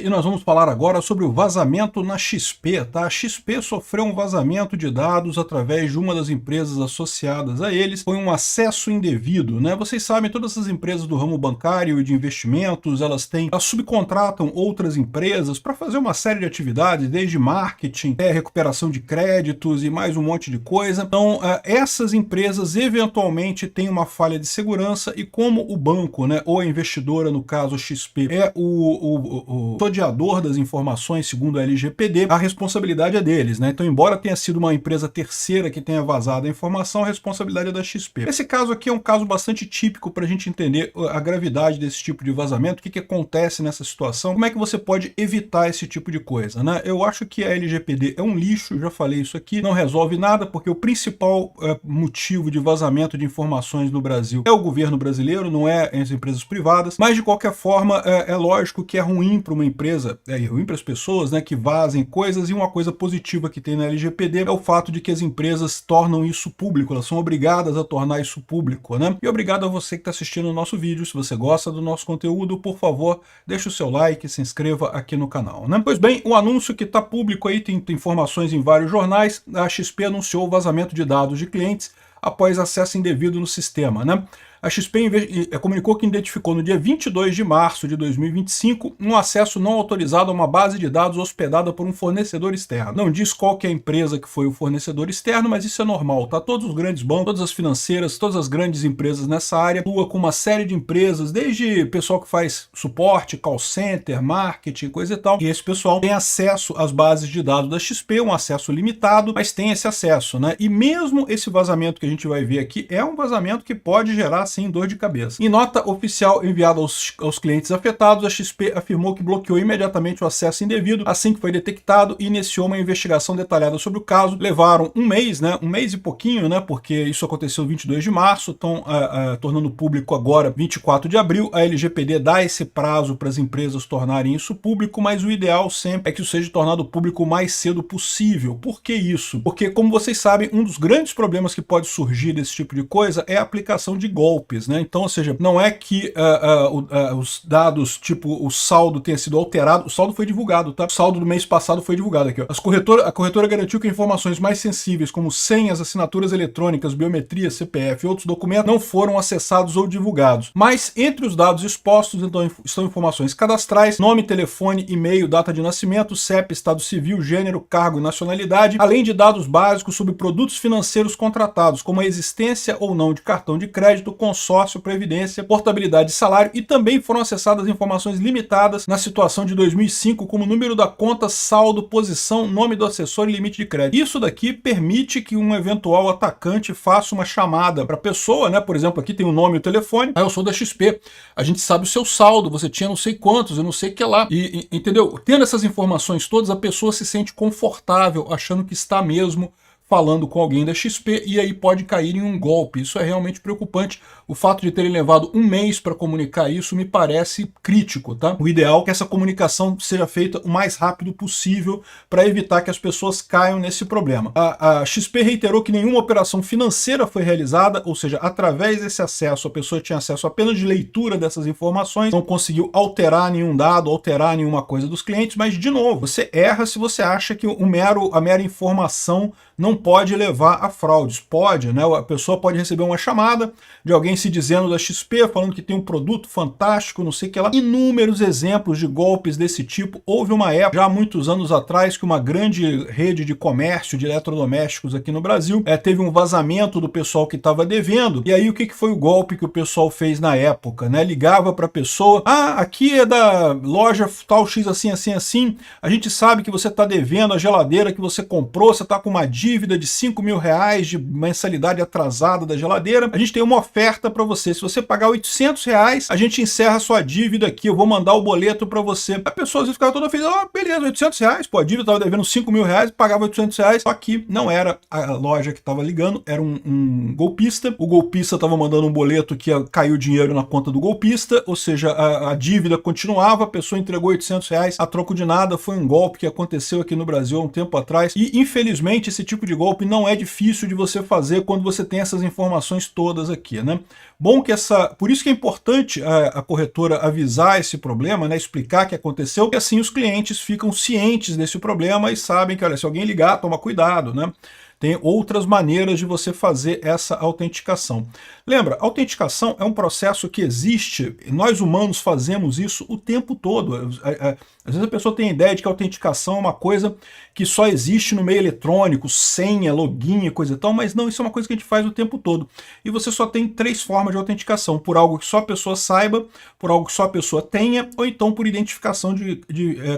E nós vamos falar agora sobre o vazamento na XP, tá? A XP sofreu um vazamento de dados através de uma das empresas associadas a eles. Foi um acesso indevido, né? Vocês sabem, todas essas empresas do ramo bancário e de investimentos, elas subcontratam outras empresas para fazer uma série de atividades, desde marketing, recuperação de créditos e mais um monte de coisa. Então, essas empresas eventualmente têm uma falha de segurança e como o banco, né, ou a investidora, no caso a XP, é o custodiador das informações segundo a LGPD, a responsabilidade é deles, né? Então, embora tenha sido uma empresa terceira que tenha vazado a informação, a responsabilidade é da XP. Esse caso aqui é um caso bastante típico para a gente entender a gravidade desse tipo de vazamento, o que acontece nessa situação, como é que você pode evitar esse tipo de coisa, né? Eu acho que a LGPD é um lixo, já falei isso aqui, não resolve nada, porque o principal motivo de vazamento de informações no Brasil é o governo brasileiro, não é as empresas privadas, mas de qualquer forma é lógico que é ruim para uma empresa, é ruim para as pessoas, né, que vazem coisas, e uma coisa positiva que tem na LGPD é o fato de que as empresas tornam isso público, elas são obrigadas a tornar isso público, né? E obrigado a você que está assistindo o nosso vídeo. Se você gosta do nosso conteúdo, por favor, deixe o seu like, se inscreva aqui no canal, né? Pois bem, o anúncio que está público aí, tem informações em vários jornais, a XP anunciou o vazamento de dados de clientes após acesso indevido no sistema, né? A XP comunicou que identificou no dia 22 de março de 2025 um acesso não autorizado a uma base de dados hospedada por um fornecedor externo. Não diz qual que é a empresa que foi o fornecedor externo, mas isso é normal, tá? Todos os grandes bancos, todas as financeiras, todas as grandes empresas nessa área atuam com uma série de empresas, desde pessoal que faz suporte, call center, marketing, coisa e tal. E esse pessoal tem acesso às bases de dados da XP, um acesso limitado, mas tem esse acesso, né? E mesmo esse vazamento que a gente vai ver aqui é um vazamento que pode gerar sim dor de cabeça. Em nota oficial enviada aos clientes afetados, a XP afirmou que bloqueou imediatamente o acesso indevido assim que foi detectado e iniciou uma investigação detalhada sobre o caso. Levaram um mês, né? Um mês e pouquinho, né? Porque isso aconteceu 22 de março, estão tornando público agora 24 de abril. A LGPD dá esse prazo para as empresas tornarem isso público, mas o ideal sempre é que isso seja tornado público o mais cedo possível. Por que isso? Porque, como vocês sabem, um dos grandes problemas que pode surgir desse tipo de coisa é a aplicação de golpes, né? Então, ou seja, não é que os dados, tipo o saldo tenha sido alterado, o saldo foi divulgado, tá? O saldo do mês passado foi divulgado aqui, ó. A corretora garantiu que informações mais sensíveis, como senhas, assinaturas eletrônicas, biometria, CPF e outros documentos, não foram acessados ou divulgados. Mas entre os dados expostos, então, estão informações cadastrais, nome, telefone, e-mail, data de nascimento, CEP, estado civil, gênero, cargo e nacionalidade, além de dados básicos sobre produtos financeiros contratados, como a existência ou não de cartão de crédito, consórcio, previdência, portabilidade de salário, e também foram acessadas informações limitadas na situação de 2005, como número da conta, saldo, posição, nome do assessor e limite de crédito. Isso daqui permite que um eventual atacante faça uma chamada para a pessoa, né? Por exemplo, aqui tem o nome e o telefone. Eu sou da XP. A gente sabe o seu saldo, você tinha não sei quantos, eu não sei o que lá. Entendeu? Tendo essas informações todas, a pessoa se sente confortável, achando que está mesmo falando com alguém da XP, e aí pode cair em um golpe. Isso é realmente preocupante. O fato de terem levado um mês para comunicar isso me parece crítico, tá? O ideal é que essa comunicação seja feita o mais rápido possível para evitar que as pessoas caiam nesse problema. A XP reiterou que nenhuma operação financeira foi realizada, ou seja, através desse acesso, a pessoa tinha acesso apenas de leitura dessas informações, não conseguiu alterar nenhum dado, alterar nenhuma coisa dos clientes, mas, de novo, você erra se você acha que a mera informação não pode levar a fraudes. Pode, né? A pessoa pode receber uma chamada de alguém se dizendo da XP, falando que tem um produto fantástico, não sei o que lá. Inúmeros exemplos de golpes desse tipo. Houve uma época, já há muitos anos atrás, que uma grande rede de comércio de eletrodomésticos aqui no Brasil teve um vazamento do pessoal que estava devendo. E aí o que foi o golpe que o pessoal fez na época, né? Ligava para a pessoa: ah, aqui é da loja tal X assim, assim, assim. A gente sabe que você está devendo a geladeira que você comprou, você está com uma dívida de R$5.000 de mensalidade atrasada da geladeira. A gente tem uma oferta para você. Se você pagar R$800, a gente encerra a sua dívida aqui. Eu vou mandar o boleto para você. A pessoa às vezes ficava toda feliz: oh, beleza, R$800. Pô, a dívida estava devendo R$5.000, pagava R$800. Só que não era a loja que estava ligando, era um golpista. O golpista estava mandando um boleto que caiu dinheiro na conta do golpista, ou seja, a dívida continuava, a pessoa entregou R$800 a troco de nada. Foi um golpe que aconteceu aqui no Brasil há um tempo atrás, e infelizmente esse tipo de golpe não é difícil de você fazer quando você tem essas informações todas aqui, né? Bom que por isso que é importante a corretora avisar esse problema, né, explicar o que aconteceu, porque assim os clientes ficam cientes desse problema e sabem que, olha, se alguém ligar, toma cuidado, né? Tem outras maneiras de você fazer essa autenticação. Lembra, a autenticação é um processo que existe, nós humanos fazemos isso o tempo todo. Às vezes a pessoa tem a ideia de que a autenticação é uma coisa que só existe no meio eletrônico, senha, login e coisa e tal, mas não, isso é uma coisa que a gente faz o tempo todo. E você só tem 3 formas de autenticação: por algo que só a pessoa saiba, por algo que só a pessoa tenha, ou então por identificação de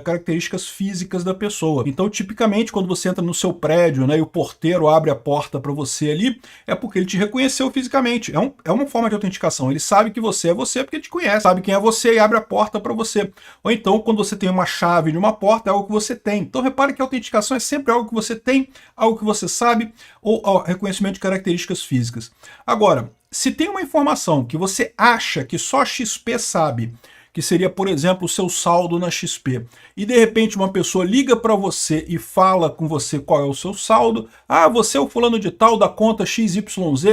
características físicas da pessoa. Então, tipicamente, quando você entra no seu prédio, né, e o porteiro abre a porta para você ali, é porque ele te reconheceu fisicamente. É uma forma de autenticação. Ele sabe que você é você porque ele te conhece, sabe quem é você e abre a porta para você. Ou então, quando você tem uma chave de uma porta, é algo que você tem. Então, repare que a autenticação é sempre algo que você tem, algo que você sabe, ou reconhecimento de características físicas. Agora, se tem uma informação que você acha que só a XP sabe, que seria, por exemplo, o seu saldo na XP, e de repente uma pessoa liga para você e fala com você qual é o seu saldo, ah, você é o fulano de tal da conta XYZ,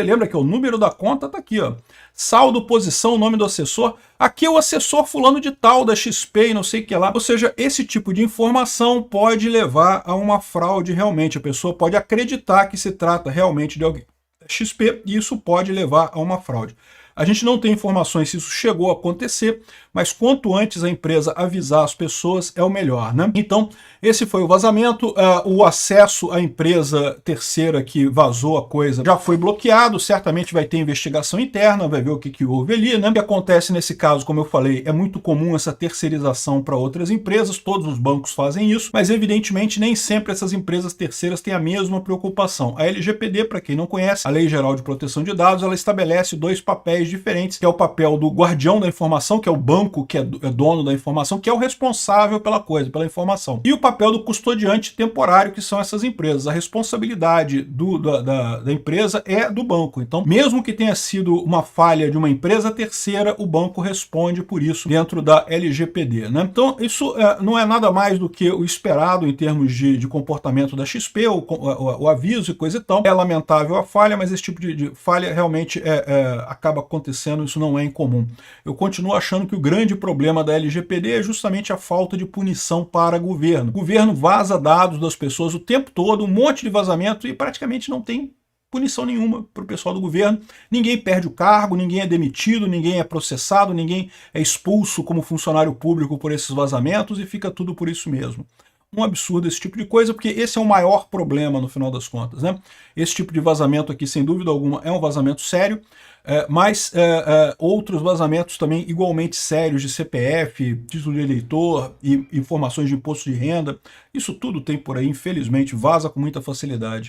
lembra que o número da conta está aqui, ó. Saldo, posição, nome do assessor, aqui é o assessor fulano de tal da XP e não sei o que lá. Ou seja, esse tipo de informação pode levar a uma fraude realmente, a pessoa pode acreditar que se trata realmente de alguém da XP e isso pode levar a uma fraude. A gente não tem informações se isso chegou a acontecer, mas quanto antes a empresa avisar as pessoas é o melhor, né? Então, esse foi o vazamento. O acesso à empresa terceira que vazou a coisa já foi bloqueado, certamente vai ter investigação interna, vai ver o que houve ali, né? O que acontece nesse caso, como eu falei, é muito comum essa terceirização para outras empresas, todos os bancos fazem isso, mas evidentemente nem sempre essas empresas terceiras têm a mesma preocupação. A LGPD, para quem não conhece, a Lei Geral de Proteção de Dados, ela estabelece 2 papéis diferentes, que é o papel do guardião da informação, que é o banco que é dono da informação, que é o responsável pela coisa, pela informação, e o papel do custodiante temporário, que são essas empresas. A responsabilidade da empresa é do banco. Então, mesmo que tenha sido uma falha de uma empresa terceira, o banco responde por isso dentro da LGPD, né? Então, isso não é nada mais do que o esperado em termos de comportamento da XP, o aviso e coisa e tal. É lamentável a falha, mas esse tipo de falha realmente acaba acontecendo, isso não é incomum. Eu continuo achando que o grande problema da LGPD é justamente a falta de punição para governo. O governo vaza dados das pessoas o tempo todo, um monte de vazamento e praticamente não tem punição nenhuma para o pessoal do governo. Ninguém perde o cargo, ninguém é demitido, ninguém é processado, ninguém é expulso como funcionário público por esses vazamentos e fica tudo por isso mesmo. Um absurdo esse tipo de coisa, porque esse é o maior problema no final das contas, né? Esse tipo de vazamento aqui, sem dúvida alguma, é um vazamento sério, mas outros vazamentos também igualmente sérios de CPF, título de eleitor e informações de imposto de renda, isso tudo tem por aí, infelizmente, vaza com muita facilidade.